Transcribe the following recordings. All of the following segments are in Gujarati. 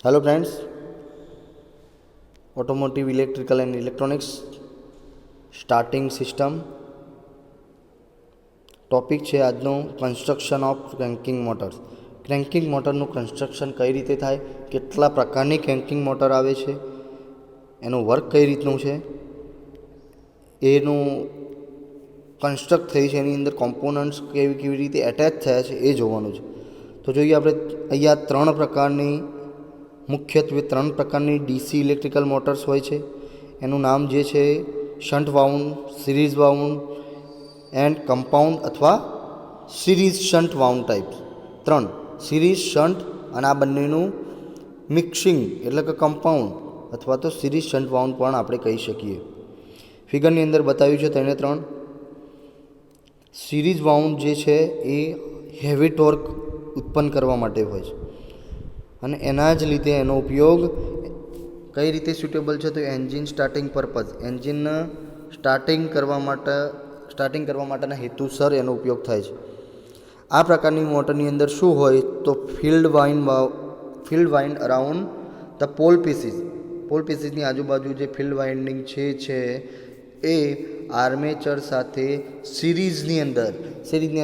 Hello friends, automotive electrical and electronics starting system topic है आजनो construction of cranking motors. Cranking मोटरનું કન્સ્ટ્રક્શન કઈ રીતે થાય, કેટલા પ્રકારની ક્રેન્કિંગ મોટર આવે છે, એનું વર્ક કઈ રીતનું છે, એનું કન્સ્ટ્રક્ટ થઈ છે, એની અંદર કોમ્પોનન્ટ્સ કેવી કેવી રીતે એટેચ થયા છે એ જોવાનું છે। તો જોઈએ આપણે અહીંયા મુખ્યત્વે ત્રણ પ્રકારની ડીસી ઇલેક્ટ્રિકલ મોટર્સ હોય છે। એનું નામ જે છે shunt wound, series wound and compound અથવા સિરીઝ શન્ટ વાઉન્ડ ટાઈપ। ત્રણ સિરીઝ શન્ટ અને આ બંનેનું મિક્સિંગ એટલે કે કમ્પાઉન્ડ અથવા તો સિરીઝ શન્ટ વાઉન્ડ પણ આપણે કહી શકીએ। ફિગરની અંદર બતાવ્યું છે તેને ત્રણ। સિરીઝ વાઉન્ડ જે છે એ હેવી ટોર્ક ઉત્પન્ન કરવા માટે હોય છે અને એના જ લીધે એનો ઉપયોગ કઈ રીતે સુટેબલ છે તો એન્જિન સ્ટાર્ટિંગ પર્પઝ, એન્જિનને સ્ટાર્ટિંગ કરવા માટેના હેતુસર એનો ઉપયોગ થાય છે। આ પ્રકારની મોટરની અંદર શું હોય તો field wind around the pole પીસીસની આજુબાજુ જે ફિલ્ડ વાઇન્ડિંગ છે એ આર્મેચર સાથે સિરીઝની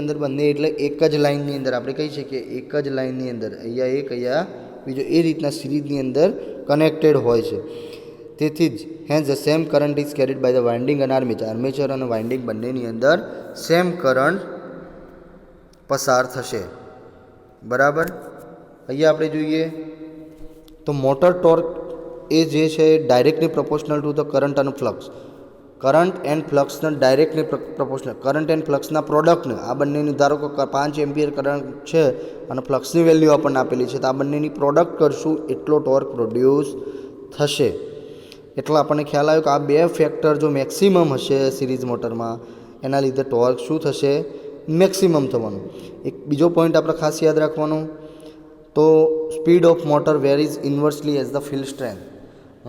અંદર બંને એટલે એક જ લાઇનની અંદર આપણે કહી શકીએ, એક જ લાઇનની અંદર અહીંયા એક અહીંયા બીજો એ રીતના સિરીઝની અંદર કનેક્ટેડ હોય છે। તેથી જ hence the same current is carried by the winding અને આર્મેચર અને વાઇન્ડિંગ બંનેની અંદર સેમ કરંટ પસાર થશે, બરાબર। અહીંયા આપણે જોઈએ તો મોટર ટોર્ક એ જે છે directly proportional to the current અને ફ્લક્સ, કરંટ એન્ડ ફ્લક્સના ડાયરેક્ટલી પ્રોપોર્શનલ, કરંટ એન્ડ ફ્લક્સના પ્રોડક્ટને આ બંનેની ધારો કે 5 એમ્પિયર કરંટ છે અને ફ્લક્સની વેલ્યુ આપણને આપેલી છે તો આ બંનેની પ્રોડક્ટ કરશું એટલો ટોર્ક પ્રોડ્યુસ થશે। એટલે આપણને ખ્યાલ આવ્યો કે આ બે ફેક્ટર જો મેક્સિમમ હશે સિરીઝ મોટરમાં એના લીધે ટોર્ક શું થશે, મેક્સિમમ થવાનું। એક બીજો પોઈન્ટ આપણે ખાસ યાદ રાખવાનો તો speed of motor varies inversely as the field strength.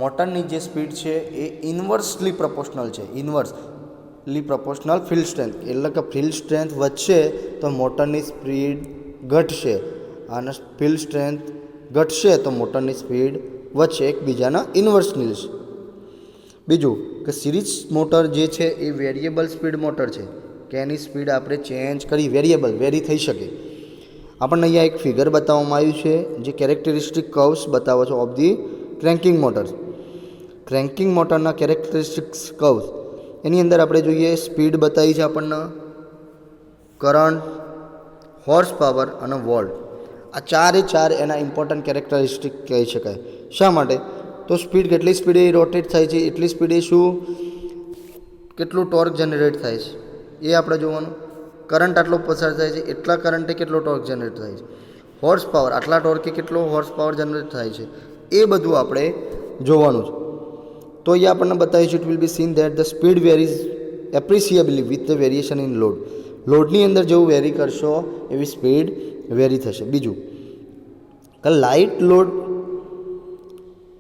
મોટરની જે સ્પીડ છે એ ઇન્વર્સલી પ્રોપોર્શનલ છે, ઇન્વર્સલી પ્રોપોર્શનલ ફિલ્ડ સ્ટ્રેન્થ, એટલે કે ફિલ્ડ સ્ટ્રેન્થ વધશે તો મોટરની સ્પીડ ઘટશે અને ફિલ્ડ સ્ટ્રેન્થ ઘટશે તો મોટરની સ્પીડ વધશે, એકબીજાના ઇન્વર્સની છે। બીજું કે સિરીઝ મોટર જે છે એ વેરિયેબલ સ્પીડ મોટર છે કે એની સ્પીડ આપણે ચેન્જ કરી વેરી થઈ શકે। આપણને અહીંયા એક ફિગર બતાવવામાં આવ્યું છે જે કેરેક્ટરિસ્ટિક કર્વ્સ બતાવે છે of the cranking motors. Cranking મોટરના કેરેક્ટરિસ્ટિક્સ કર્વ્સ એની અંદર આપણે જોઈએ સ્પીડ બતાવી છે આપણને, કરંટ, હોર્સ પાવર અને વોલ્ટ, આ ચાર એના ઇમ્પોર્ટન્ટ કેરેક્ટરિસ્ટિક કહી શકાય। શા માટે તો સ્પીડ કેટલી સ્પીડે રોટેટ થાય છે એટલી સ્પીડે કેટલું ટોર્ક જનરેટ થાય છે એ આપણે જોવાનું, કરંટ આટલો પસાર થાય છે એટલા કરંટે કેટલો ટોર્ક જનરેટ થાય છે, હોર્સ પાવર આટલા ટોર્કે કેટલો હોર્સ પાવર જનરેટ થાય છે એ બધું આપણે જોવાનું છે। તો અહીંયા આપણને બતાવ્યું છે it will be seen that the speed varies appreciably with the variation in લોડની અંદર જેવું વેરી કરશો એવી સ્પીડ વેરી થશે। બીજું કે લાઇટ લોડ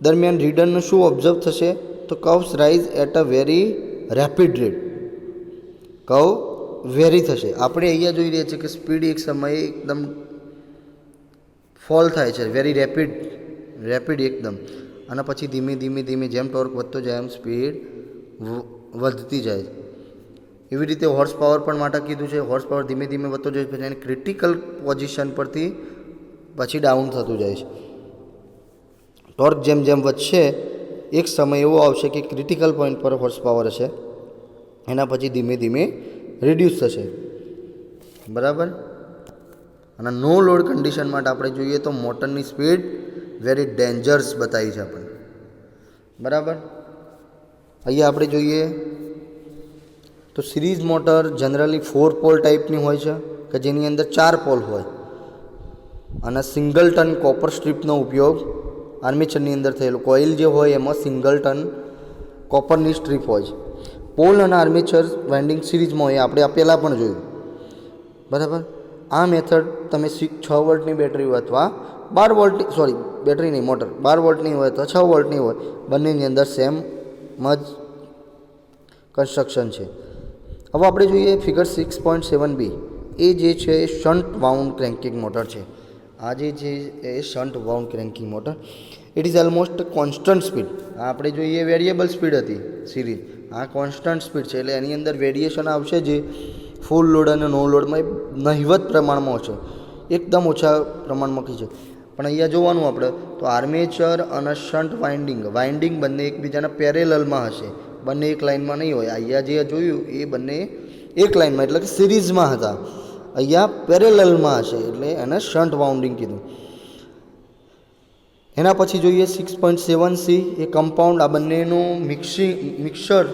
દરમિયાન રીડરનું શું ઓબ્ઝર્વ થશે તો curves rise at a very rapid rate, curve vary થશે। આપણે અહીંયા જોઈ રહ્યા છીએ કે સ્પીડ એક સમયે એકદમ ફોલ થાય છે, વેરી રેપિડ એકદમ, અને પછી ધીમે જેમ ટોર્ક વધતો જાય એમ સ્પીડ વધતી જાય। એવી રીતે હોર્સ પાવર પણ માટે કીધું છે, હોર્સ પાવર ધીમે વધતો જાય પછી એની ક્રિટિકલ પોઝિશન પરથી પછી ડાઉન થતું જાય છે। ટોર્ક જેમ વધશે એક સમય એવો આવશે કે ક્રિટિકલ પોઈન્ટ પર હોર્સ પાવર હશે, એના પછી ધીમે રિડ્યુસ થશે, બરાબર। અને નો લોડ કન્ડિશન માટે આપણે જોઈએ તો મોટરની સ્પીડ વેરી ડેન્જરસ બતાવી છે આપણને, બરાબર। અહીંયા આપણે જોઈએ તો સિરીઝ મોટર જનરલી 4 પોલ ટાઈપની હોય છે કે જેની અંદર 4 પોલ હોય અને સિંગલટન કોપર સ્ટ્રીપનો ઉપયોગ આર્મેચરની અંદર થયેલો, કોઇલ જે હોય એમાં સિંગલટન કોપરની સ્ટ્રીપ હોય છે। પોલ અને આર્મેચર વાઇન્ડિંગ સિરીઝમાં હોય, આપણે આ પહેલાં પણ જોયું, બરાબર। આ મેથડ તમે 6 વોલ્ટની બેટરી હોય અથવા 12 વોલ્ટની બેટરી નહીં મોટર 12 વોલ્ટની હોય અથવા 6 વોલ્ટની હોય, બંનેની અંદર સેમ જ કન્સ્ટ્રક્શન છે। હવે આપણે જોઈએ ફિગર 6.7b, એ જે છે શન્ટ વાઉન્ડ ક્રેન્કિંગ મોટર છે। આ જે છે એ shunt wound cranking motor. It is almost constant speed. આપણે જોઈએ વેરિયેબલ સ્પીડ હતી સિરીઝ, આ કોન્સ્ટન્ટ સ્પીડ છે એટલે એની અંદર વેરિએશન આવશે જે ફૂલ લોડ અને નો લોડમાં નહિવત પ્રમાણમાં છે, એકદમ ઓછા પ્રમાણમાં છે. પણ અહીંયા જોવાનું આપણે તો આર્મેચર અને શન્ટ વાઇન્ડિંગ બંને એકબીજાના પેરેલલમાં હશે, બંને એક લાઇનમાં નહીં હોય. અહીંયા જે જોયું એ બંને એક લાઇનમાં એટલે કે સિરીઝમાં હતા, અહીંયા પેરેલલમાં હશે એટલે એને શન્ટ વાઉન્ડિંગ કીધું. એના પછી જોઈએ 6.7c એ કમ્પાઉન્ડ, આ બંનેનું મિક્સર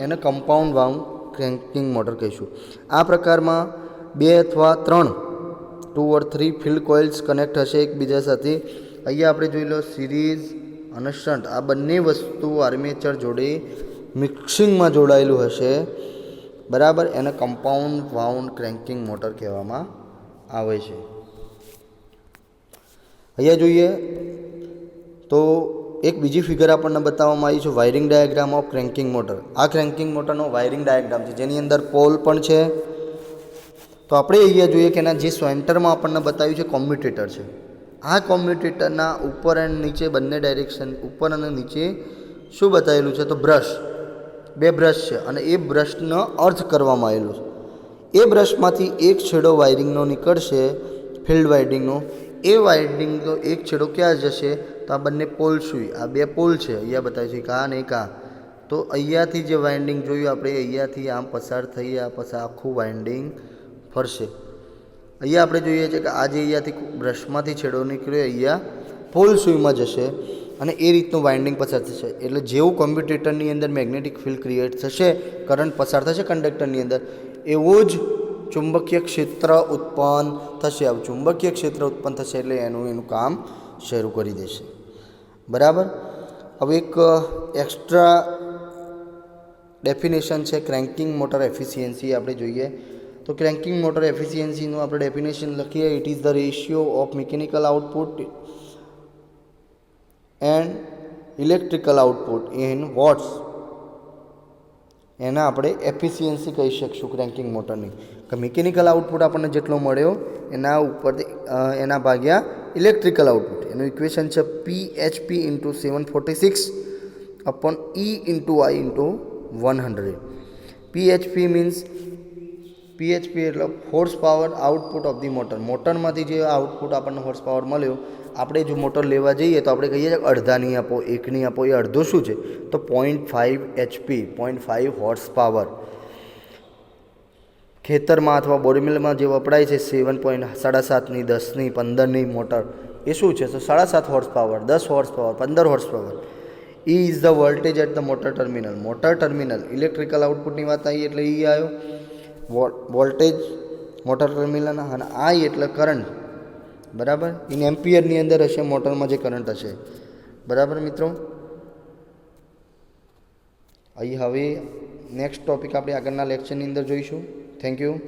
એને કમ્પાઉન્ડ વાઉન્ડ ક્રેન્કિંગ મોટર કહીશું. આ પ્રકારમાં 2 અથવા 3 2 or 3 ફિલ્ડ કોઇલ્સ કનેક્ટ હશે એકબીજા સાથે. અહીંયા આપણે જોઈ લો સિરીઝ અને શન્ટ આ બંને વસ્તુ આર્મેચર જોડે મિક્સિંગમાં જોડાયેલું હશે, બરાબર. એને કમ્પાઉન્ડ વાઉન્ડ ક્રેન્કિંગ મોટર કહેવામાં આવે છે. અહીંયા જોઈએ તો એક બીજી ફિગર આપણને બતાવવામાં આવી છે, wiring diagram of cranking motor. આ ક્રેન્કિંગ મોટરનો વાયરિંગ ડાયાગ્રામ છે જેની અંદર પોલ પણ છે. તો આપણે અહીંયા જોઈએ કે એના જે સેન્ટરમાં આપણને બતાવ્યું છે કોમ્યુટેટર છે. આ કોમ્યુટેટરના ઉપર અને નીચે બંને ડાયરેક્શન, ઉપર અને નીચે શું બતાવેલું છે તો બ્રશ, 2 બ્રશ છે અને એ બ્રશનો અર્થ કરવામાં આવેલું છે. એ બ્રશમાંથી એક છેડો વાયરિંગનો નીકળશે, ફિલ્ડ વાઇન્ડિંગનો. એ વાઇન્ડિંગનો એક છેડો ક્યાં જશે તો આ બંને પોલ સુઈ, આ 2 પોલ છે અહીંયા બતાવ્યું છે કા ને કા. તો અહીંયાથી જે વાઇન્ડિંગ જોયું આપણે, અહીંયાથી આમ પસાર થઈ આ પછી આખું વાઇન્ડિંગ ફરશે. અહીંયા આપણે જોઈએ છીએ કે આ જે અહીંયાથી બ્રશમાંથી છેડો નીકળ્યો અહીંયા પોલ સુઈમાં જશે અને એ રીતનું વાઇન્ડિંગ પસાર થશે. એટલે જેવું કોમ્પ્યુટેટરની અંદર મેગ્નેટિક ફિલ્ડ ક્રિએટ થશે, કરંટ પસાર થશે કંડક્ટરની અંદર, એવું જ ચુંબકીય ક્ષેત્ર ઉત્પન્ન થશે. આ ચુંબકીય ક્ષેત્ર ઉત્પન્ન થશે એટલે એનું કામ શરૂ કરી દેશે, બરાબર. હવે એક એક્સ્ટ્રા ડેફિનેશન છે ક્રેન્કિંગ મોટર એફિશિયન્સી આપણે જોઈએ તો ક્રેન્કિંગ મોટર એફિશિયન્સીનું આપણે ડેફિનેશન લખીએ. It is the ratio of mechanical output and electrical output in watts. એના આપણે એફિશિયન્સી કહી શકશું ક્રેન્કિંગ મોટરની, કે મિકેનિકલ આઉટપુટ આપણને જેટલો મળ્યો એના ઉપરથી એના ભાગ્યા ઇલેક્ટ્રિકલ આઉટપુટ. એનું ઇક્વેશન છે PHP × 746/E × I × 100. PHP means PHP એટલે horse power output of the motor. મોટરમાંથી જે આઉટપુટ આપણને હોર્સ પાવર મળ્યો, આપણે જો મોટર લેવા જઈએ તો આપણે કહીએ છીએ અડધાની આપો, એકની આપો. એ અડધો શું છે તો 0.5 HP, 0.5 હોર્સ પાવર. ખેતરમાં અથવા બોરમિલમાં જે વપરાય છે 7.5ની, 10ની, 15ની મોટર, એ શું છે તો 7.5 horse power, 10 horse power, 15 horse power. E is the voltage at the motor terminal. Motor terminal electrical આઉટપુટની વાત આવી એટલે E આવ્યો વોલ્ટેજ મોટર ટર્મિનલ, અને I એટલે કરંટ, બરાબર. ઇન એમ્પિયરની અંદર હશે મોટરમાં જે કરંટ હશે, બરાબર મિત્રો. અહીં હવે નેક્સ્ટ ટોપિક આપણે આગળના લેક્ચરની અંદર જોઈશું. Thank you.